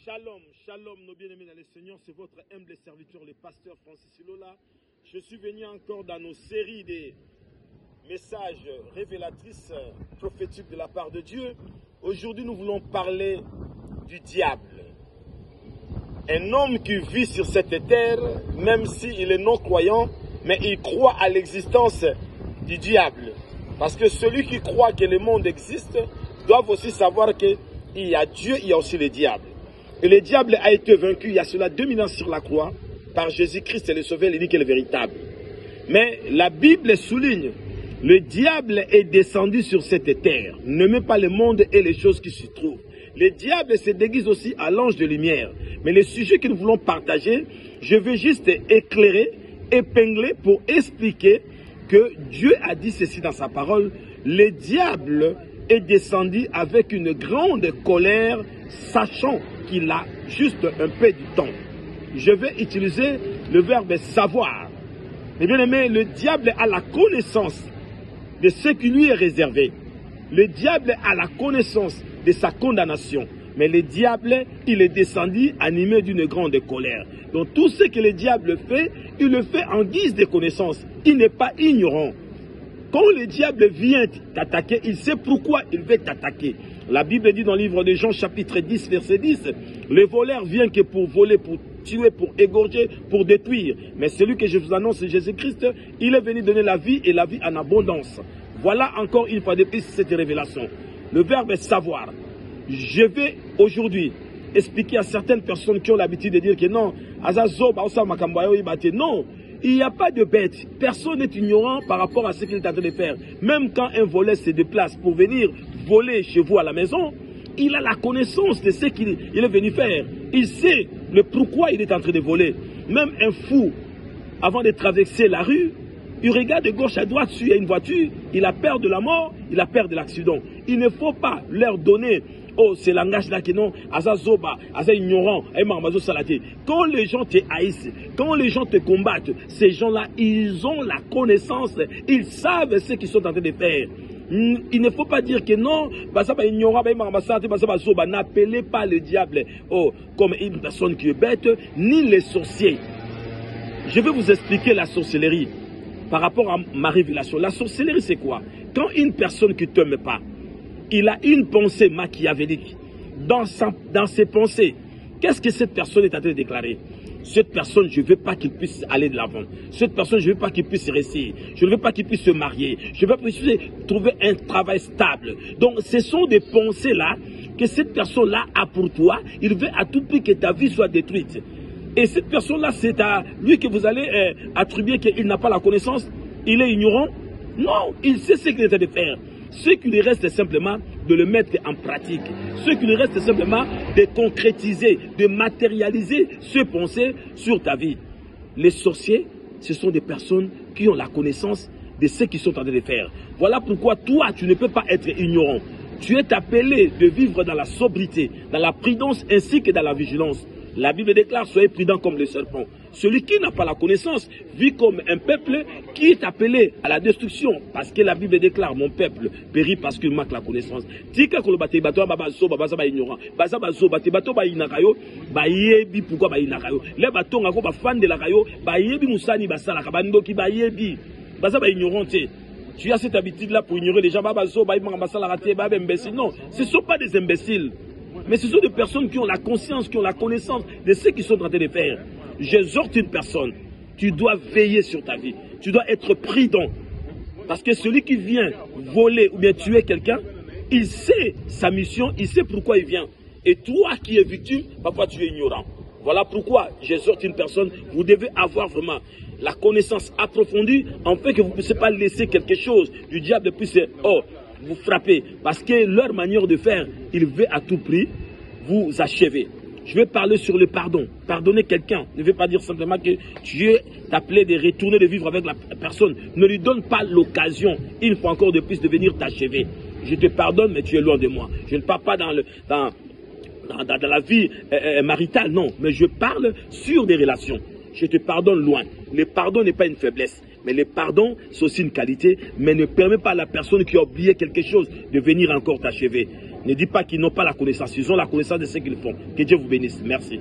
Shalom, shalom nos bien-aimés dans le Seigneur, c'est votre humble serviteur, le pasteur Francis Ilola. Je suis venu encore dans nos séries des messages révélatrices prophétiques de la part de Dieu. Aujourd'hui, nous voulons parler du diable. Un homme qui vit sur cette terre, même s'il est non-croyant, mais il croit à l'existence du diable. Parce que celui qui croit que le monde existe doit aussi savoir qu'il y a Dieu, il y a aussi le diable. Et le diable a été vaincu il y a cela 2000 ans sur la croix par Jésus-Christ, le Sauveur, l'unique et le véritable. Mais la Bible souligne, le diable est descendu sur cette terre, ne met pas le monde et les choses qui s'y trouvent. Le diable se déguise aussi à l'ange de lumière. Mais le sujet que nous voulons partager, je vais juste éclairer, épingler pour expliquer que Dieu a dit ceci dans sa parole. Le diable est descendu avec une grande colère, sachant qu'il a juste un peu du temps. Je vais utiliser le verbe savoir. Mais bien aimé, le diable a la connaissance de ce qui lui est réservé. Le diable a la connaissance de sa condamnation. Mais le diable, il est descendu animé d'une grande colère. Donc tout ce que le diable fait, il le fait en guise de connaissance. Il n'est pas ignorant. Quand le diable vient t'attaquer, il sait pourquoi il veut t'attaquer. La Bible dit dans le livre de Jean chapitre 10 verset 10, le voleur vient que pour voler, pour tuer, pour égorger, pour détruire. Mais celui que je vous annonce, Jésus-Christ, il est venu donner la vie et la vie en abondance. Voilà encore une fois de plus cette révélation. Le verbe est savoir. Je vais aujourd'hui expliquer à certaines personnes qui ont l'habitude de dire que non, non, il n'y a pas de bête. Personne n'est ignorant par rapport à ce qu'il est en train de faire. Même quand un voleur se déplace pour venir voler chez vous à la maison, il a la connaissance de ce qu'il est venu faire. Il sait le pourquoi il est en train de voler. Même un fou, avant de traverser la rue, il regarde de gauche à droite, s'il y a une voiture, il a peur de la mort, il a peur de l'accident. Il ne faut pas leur donner ce langage-là qui non, azazoba, aza ignorant, quand les gens te haïssent, quand les gens te combattent, ces gens-là, ils ont la connaissance, ils savent ce qu'ils sont en train de faire. Il ne faut pas dire que non, n'appelez pas le diable comme une personne qui est bête, ni les sorciers. Je vais vous expliquer la sorcellerie par rapport à ma révélation. La sorcellerie, c'est quoi? Quand une personne qui ne t'aime pas, il a une pensée machiavélique. Dans ses pensées, qu'est-ce que cette personne est en train de déclarer? Cette personne, je ne veux pas qu'il puisse aller de l'avant. Cette personne, je ne veux pas qu'il puisse rester. Je ne veux pas qu'il puisse se marier. Je ne veux pas qu'il puisse trouver un travail stable. Donc, ce sont des pensées-là que cette personne-là a pour toi. Il veut à tout prix que ta vie soit détruite. Et cette personne-là, c'est à lui que vous allez attribuer qu'il n'a pas la connaissance. Il est ignorant. Non, il sait ce qu'il est en train de faire. Ce qui lui reste, c'est simplement de le mettre en pratique. Ce qui lui reste, c'est simplement de concrétiser, de matérialiser ce pensée sur ta vie. Les sorciers, ce sont des personnes qui ont la connaissance de ce qu'ils sont en train de faire. Voilà pourquoi toi, tu ne peux pas être ignorant. Tu es appelé de vivre dans la sobriété, dans la prudence ainsi que dans la vigilance. La Bible déclare, soyez prudents comme le serpent. Celui qui n'a pas la connaissance vit comme un peuple qui est appelé à la destruction. Parce que la Bible déclare, mon peuple périt parce qu'il manque la connaissance. Tika kolobate bato babazo babaza ba ignorant. Baza bazo bate bato ba inakayo ba yebi pourquoi ba inakayo. Les bato ngako ba fan de la kayo ba yebi musani basala kabando ki ba yebi. Baza ba ignorant. Tu as cette habitude là pour ignorer les gens babazo ba imanga basala raté ba imbécile. Non, ce ne sont pas des imbéciles. Mais ce sont des personnes qui ont la conscience, qui ont la connaissance de ce qu'ils sont en train de faire. J'exhorte une personne, tu dois veiller sur ta vie, tu dois être prudent. Parce que celui qui vient voler ou bien tuer quelqu'un, il sait sa mission, il sait pourquoi il vient. Et toi qui es victime, parfois tu es ignorant. Voilà pourquoi j'exhorte une personne, vous devez avoir vraiment la connaissance approfondie, afin que vous ne puissiez pas laisser quelque chose du diable puisse vous frapper. Parce que leur manière de faire, il veut à tout prix vous achever. Je vais parler sur le pardon. Pardonner quelqu'un ne veut pas dire simplement que tu es appelé de retourner, de vivre avec la personne. Ne lui donne pas l'occasion, une fois encore de plus, de venir t'achever. Je te pardonne, mais tu es loin de moi. Je ne parle pas dans la vie maritale, non. Mais je parle sur des relations. Je te pardonne loin. Le pardon n'est pas une faiblesse. Mais le pardon, c'est aussi une qualité, mais ne permet pas à la personne qui a oublié quelque chose de venir encore t'achever. Ne dis pas qu'ils n'ont pas la connaissance. Ils ont la connaissance de ce qu'ils font. Que Dieu vous bénisse. Merci.